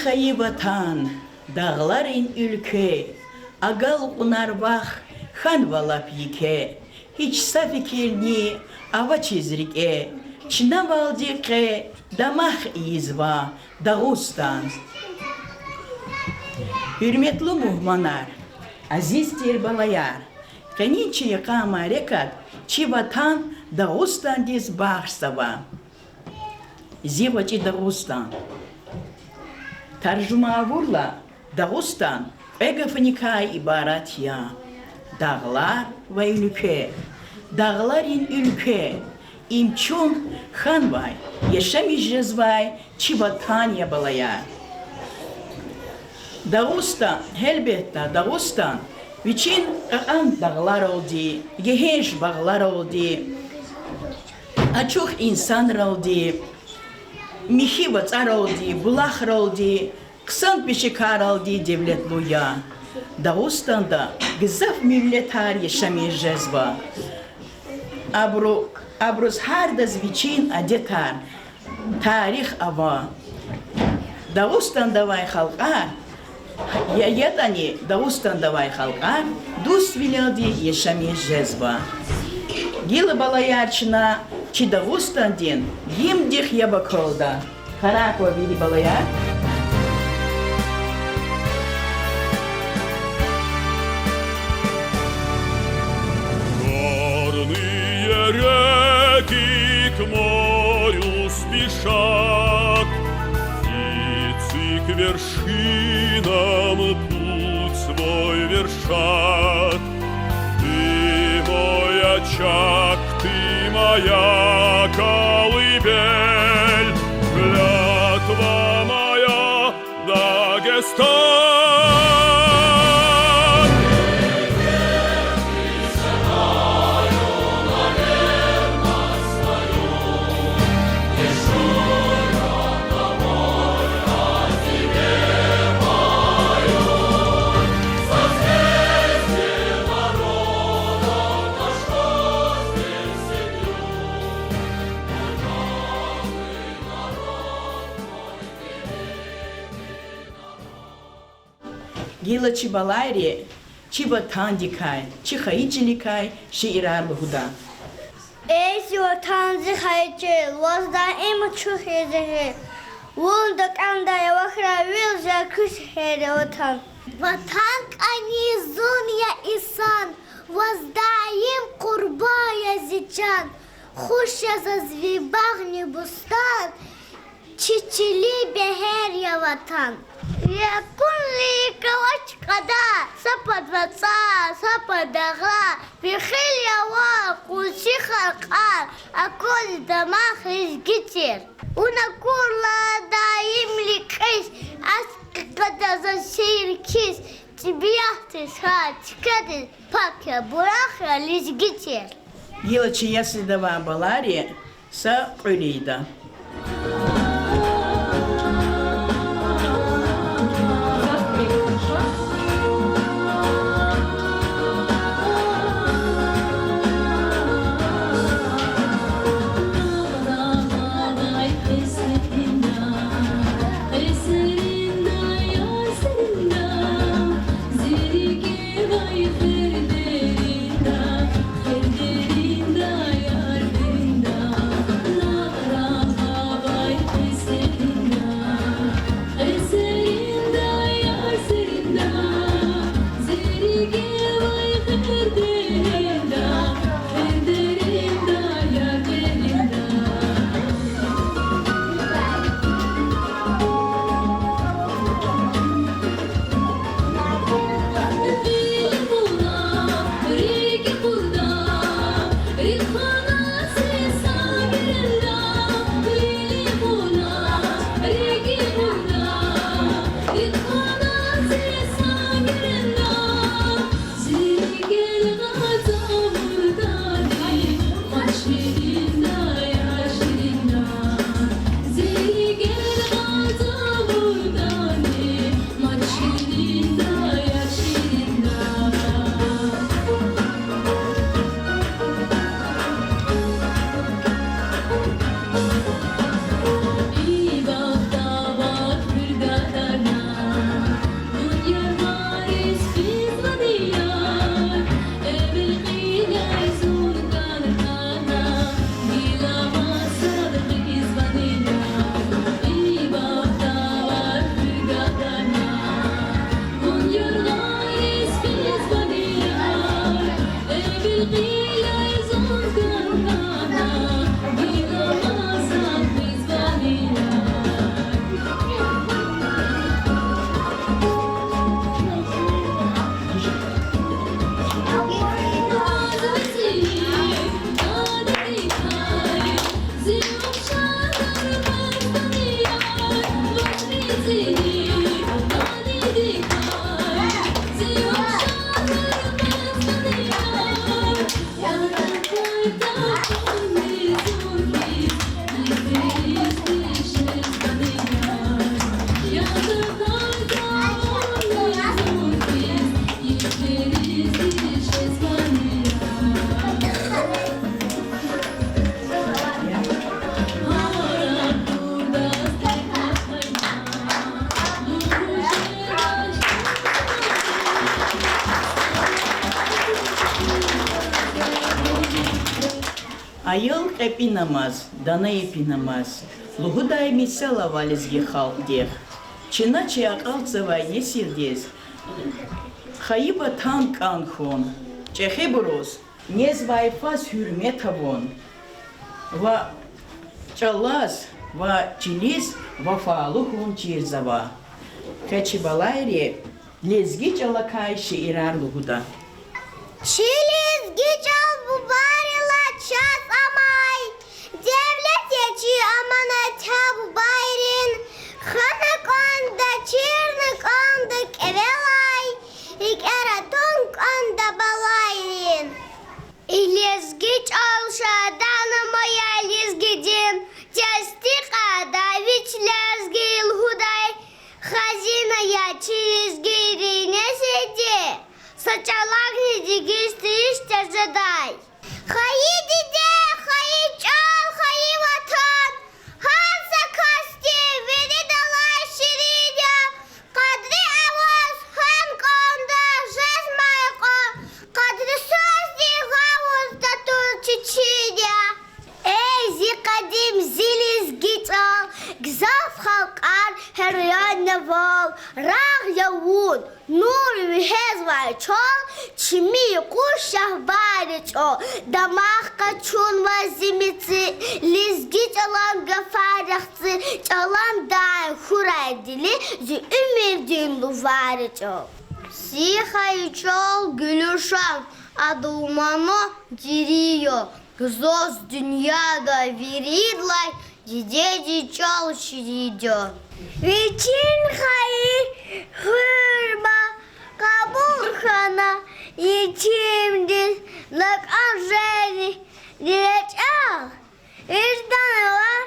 Çihayı vatan, dağların ülke, agal unarvah, han valap yike, hiç sa fikirni ava çizrike, çina valdike, damah izva, Dağıstan. Hürmetli muhmanar, aziz terbalayar, kanîçi yıkama rekat, çi vatan Dağıstan diz bağırsava. Zivacı Dağıstan. Tarjuma vurla, Dağıstan, egafanikay ibarat ya. Dağlar ve ülke, dağların ülke, imçun hanvay, yaşamayacağız vay, çi vatan yabalaya. Dağıstan, elbette Dağıstan, bütün ağam dağlar oldu, genç bağlar oldu, açık insanlar oldu, mihi vatar oldu, bulak oldu, kısan pişikar oldu devletluya. Dağıstan'da gızaf milletler yaşamayacağız var. Abruz her da zviçin adetar, tarih ava. Dağıstan'da vay halka, yadani Dağıstan'da vay halka, dus viladi yaşamayacağız var. Gili balayarçına, ki Dağıstan'dan yimdih yabakolda. Karakol bili balayar. Реки к морю спешат, птицы к вершинам путь свой вершат. Ты мой очаг, ты моя колыбель, клятва моя, Дагестан. Gila çibalayri, çiba tandikay, çihayıcılikay, şiirarlı huda. Esi vatanzı haycı, vazda ema çuhezi. Vulduk andaya vakra vilca kuşheri vatan. Vatan ani zunya isan, vazdaim kurbaya zican. Хуща зазвібагні бустан, чичилі бегер я ватан. Я кулі калачкада, сапа дваца, сапа дага, бихил я ва, кучи харка, а коли дамах изгитер. Уна курла даим ликис, ас когда засир кис, тебе яхты схать, кады пакя бураха лизгитер. Gila çiyası da var balari, sa öyleydi. Ayıl епинамаз, дана епинамаз. Лугудай мисела вализги халдех. Чина чиакалцева есилдез. Хаиба танк анхон. Чехебурос. Нез вайфас hürmetavon. Ва чалас, ва чилис, вафалухун чирзава. Качибалайри лезги чалакай шиирар лугуда. Şilizgi çal bu barila çat amay. Devlet yeçi amana tabu bayrin. Xanak onda çirnik onda kevelay. Rik eratunk onda balayrin. İlizgi çal şadanamaya lizgidin. Testika viç lezgil huday. Xazinaya çizgirine sedi. Saçalar nizigiste işte zaday. Hayı dide, hayı çal, hayı vatan. Hansa kasti, veri dalay şiridya. Kadri avaz, hem konda, jez mayko. Kadri söz di havuz da tur çiçidya. Ey zikadim ziliz git al. Gzaf halkar her yanne val. Rağ yavun. Nur vihezvay çol, çimi kuşah bari çol. Damak kaçun vazimizi, lizgi çalan gafarıqsı, çalan daim huray dili, zü ümirdin luvari çol. Sihayı çol gülüşan, adılmano diriyo. Gzoz dünyada viridlay, cideci çol şiridyo. Viçin hayır hırma kabul kana içimdir lak anjeni direç al vicdan var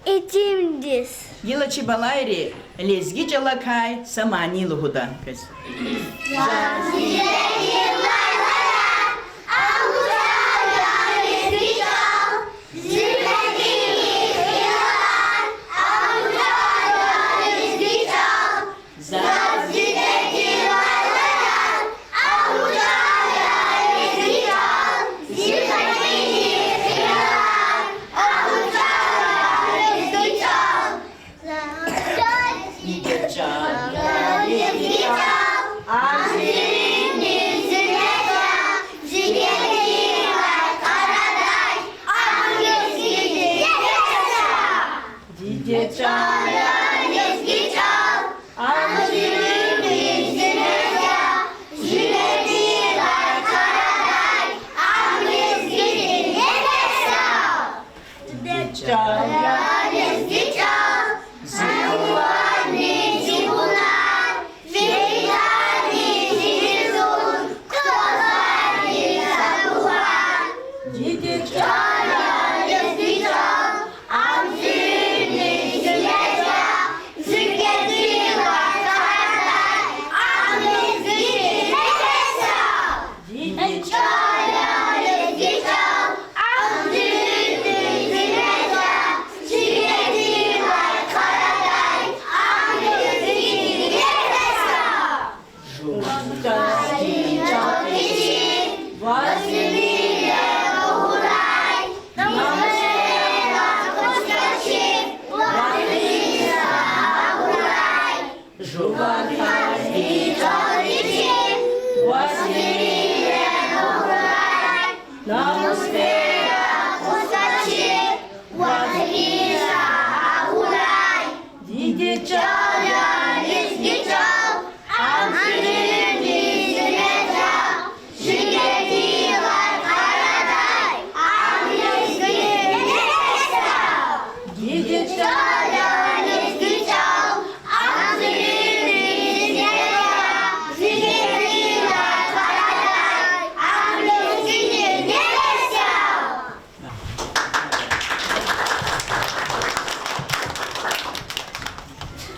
içimdir. Yıla çibalayri lezgi çalakay samani luguda.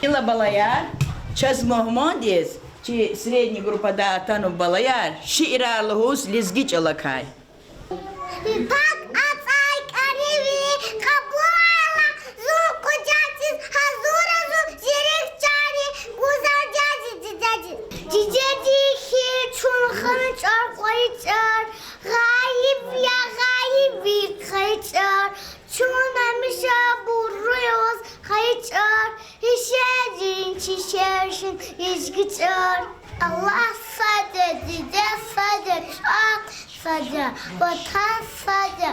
Yıla balayar, çaz Muhammadiz, ki srednji grupada atanu balayar, şiirarlıhuz lizgi çalakay. Bak atay karivi kapılarla zum kucaksız hazura zum zirek çari güzel caci ciceci hi çunhanı çar koy çar gayip ya gayip bir kayıt için yüzgüçür. Allah sadı, dide sadı, çok sadı, vatan sadı,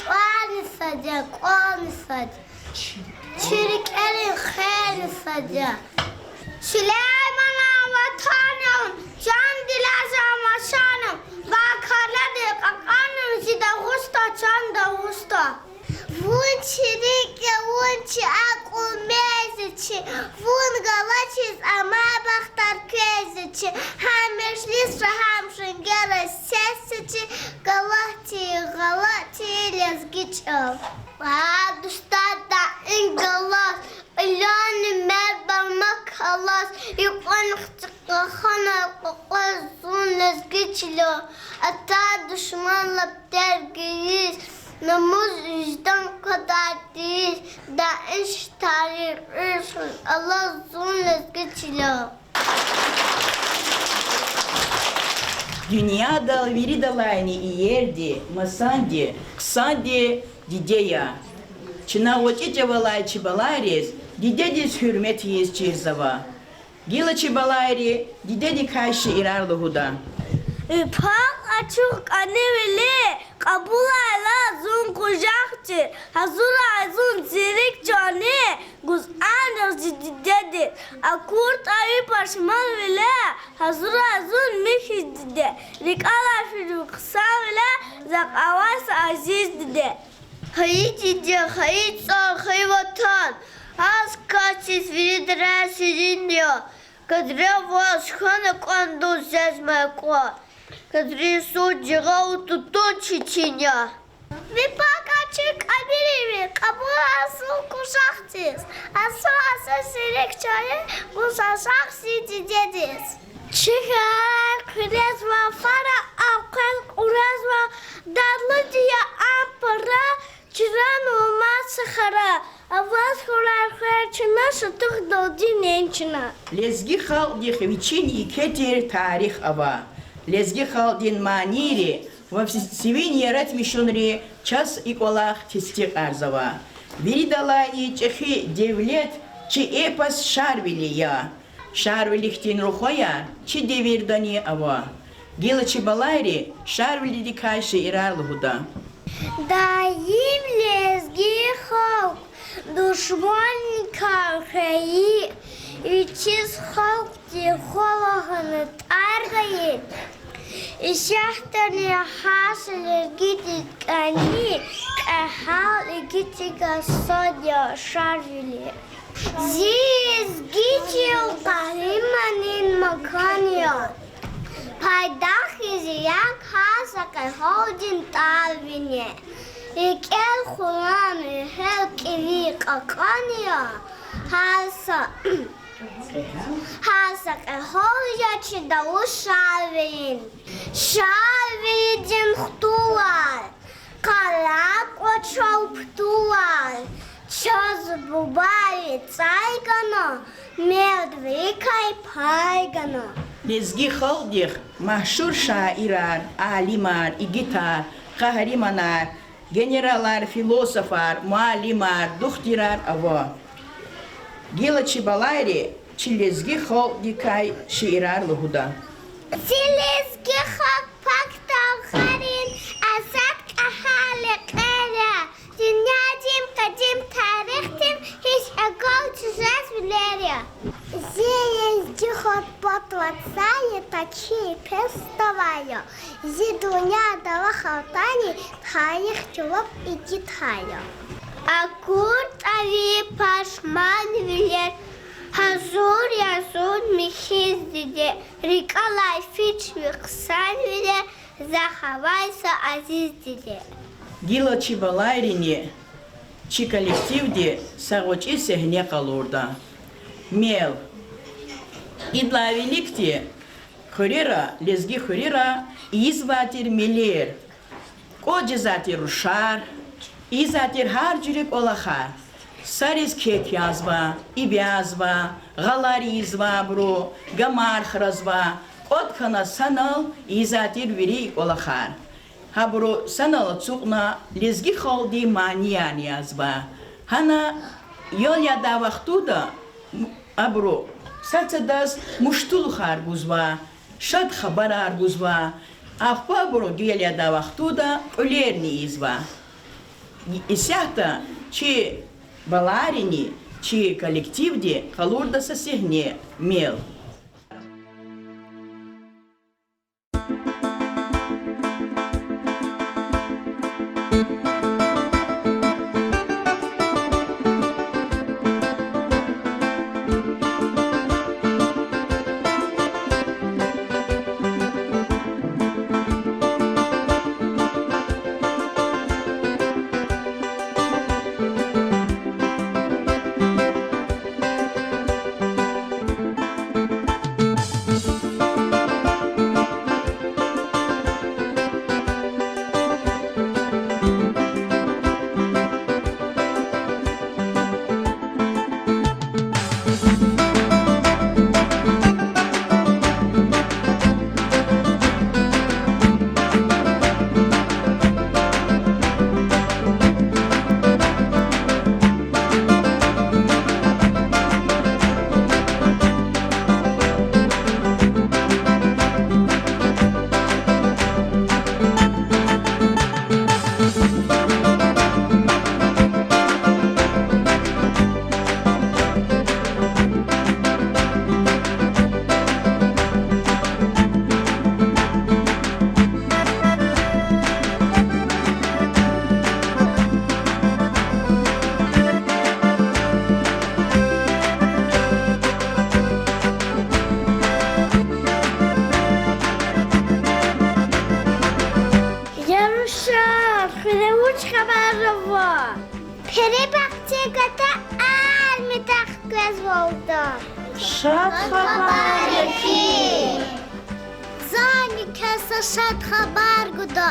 vani sadı, konu sadı. Çürüklerin khayri sadı. Süleyman'a vatanım, can dilazam aşanım. Bakarladı kakanım, zide gusta, can da gusta. Vun çirikle, vun çiak umezici, vun galaçiz ama baktar közici. Hem meşlis ve hem şıngara sesici, galati lezgiçov. Vaa duşta da ingalas, ilanı merbarmak halas, yukarı çıkana kokazun lezgiçlo. Ata düşmanla dergiyiz. Namaz vicdan kadar değil, da iş tarih ırsun, Allah zulmez geçiyor. Dünyada viridalani iyerdi, masanди, ksanди, dideya. Çına oçi çabalay çibalayriz, didedis hürmet yiyiz çirzava. Gila çibalayri, didedi karşı irarlıhuda. Pak açık annemle kabulayla zun kucaktı. Hazura zun zirik canı guzanır dedi. Akurt ayı parşman bile hazura zun mihid dedi. Rikala firu kısa bile zakavas aziz dedi. Hayır dedi, hayır sor, hayır vatan. Az kaçız viridere sizin diyor. Kadre vas kanı kandu sezme kwa. Kadri soğucağı tutun çiçinya. Bir pak açık abirimi, kabuğa su kuşaktız. Asu sirek çayı, kusasak sicicediz. Çıkar, kres ve fara, avkal uraz ve dadlı diye ampara, çıran olmaz sıkara. Avaz kurar kırçına, şutuk dodi nençina. Lezgi haldi хвичин икетир тарих ава. Лезги халдин манири, во всевин ярат мишунри, час иколах тестик арзава. Виридалани чехи девлет, чи эпос шарвили я. Шарвилихтин рухоя, чи девирдани ава. Гила чи балайри, шарвили дикайши ирарлыхуда. Daim lezgi halk, düşman karheyi, üçüz halk di kolahını targayı. İşahtani hasılı gidip kani, kahal gidip gasodya şarvili. Ziz gidip kahrimanin makanıyor. Paydah izleyen hasakay hodin talvine. İkel kullanı her kiri kakanya. Hasakay hodya çıdavu şalvin. Şalvin htular. Kalak o çoptular. Çöz bubari caygana. Medvikay paygana. Лезги халдих, mahşur şairler, alimler, igitar, kahramanlar, generalar, filosoflar, muallimler, doktorar ava. Gila çibalayri, çilezgi haldikay şiirarlıhuda. Çilezgi hak pakta harin, asat kahale kere. Dünyacım kadim tarihtim, hiç akıl çizmez bilir. Зелезги ход потвацая, такие пестовая. Зидуня дала халтани, таих чулоп и китая. Акурт ави пашман вилер, hazur yazun mihizdi. Rikalay fiç viksan vile, zahavaysa aziz dedi. Gila çibalayrini, çi kolektivdi, sağoçi sehne kalurda. Mel. İdlavilikti, хурера, лезги хурера, izvatir melir. Koca zatir ruşar, izatir har cürek olahar. Sariz kek yazva, ibyazva, galar izva bro, gamar khrazva, otkana sanal, izatir virik olahar. Ha bro sanal tsukna, lezgi khaldi maniyan yazva. Hana yol yada vaktuda, abro Сацадас муштул харгузва, шад хабар аргузва, ахпа бро геля да вахтуда улерни изва. Исята, чи баларини, чи коллективде халурда сосигне мел. Peri bakçegata almi takgaz oldu. Şad habareki. Zani kasa şad habar guda.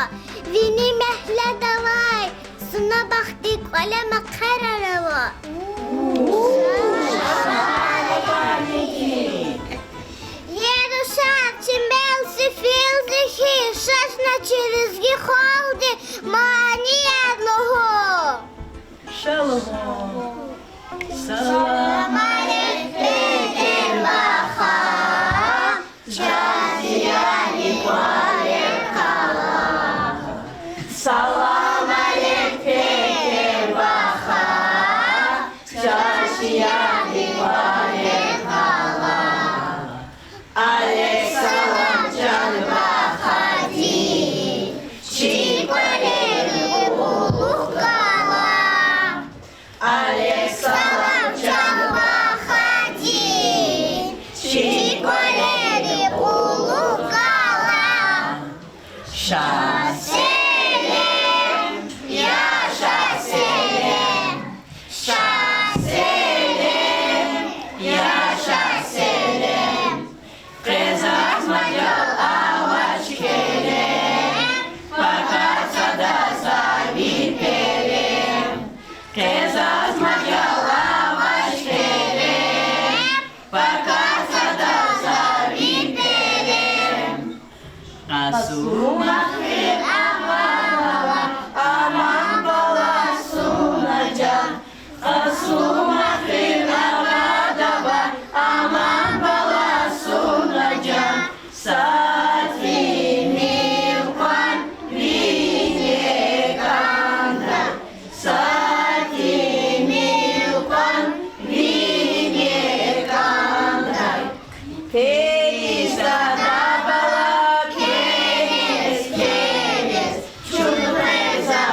Vini mehle davay. Suna baktik olema kararava. Yeruşak çimbelsi filzi hi. Şaşna çirizgi холди. Mani adlohu. Shalom. Salam aleykum baha. Jaziyani barekala. Salam aleykum baha. Jaziyani barekala. Aleyk salam can bahadi. Çiğbaleri uluk kala. Aleyk salam can bahadi. Çiğbaleri uluk kala. Şah selam, yaşa selam. Şah selam, yaşa selam. Kızak macal avaç kerem. Fakat sada sabit perem. Kızak macal avaç kerem. Fakat sada sabit perem. Asum akhir aman bala sunacan. Asum akhir aman bala sunacan. Satini kan vinekanda. Satini kan vinekanda. Peizada bala keres keres. Çulreza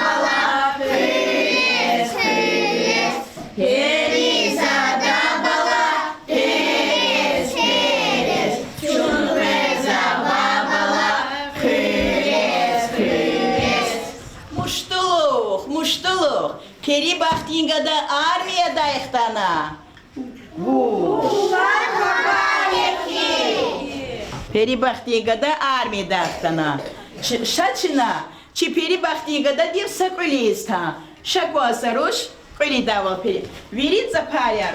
bala keres keres. Peizada bala keres keres. Çulreza bala keres keres. Muştuluk, muştuluk. Peri Bahtinga'da armiyada ihtana. Peri Bahtinga'da armiyada ihtana. Şaçına, çi Peri Bahtinga'da div sakulista. Şakva saruş, kuli dava peri. Virit zaparyar.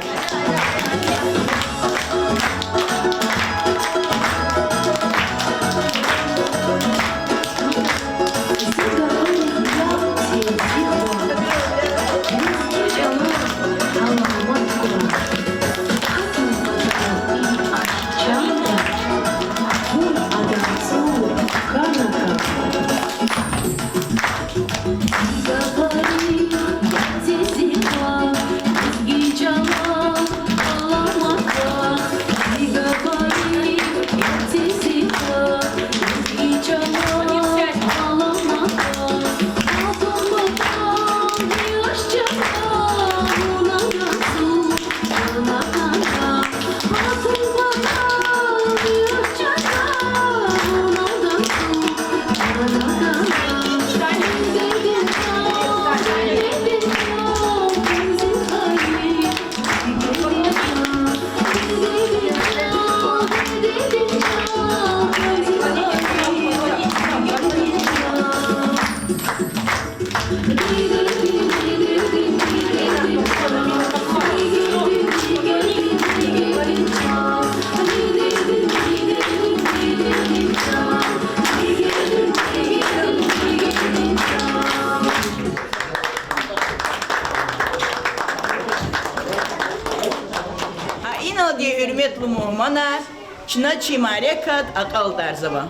halde hürmetli muhmanar, çına çimarekat akal darzava.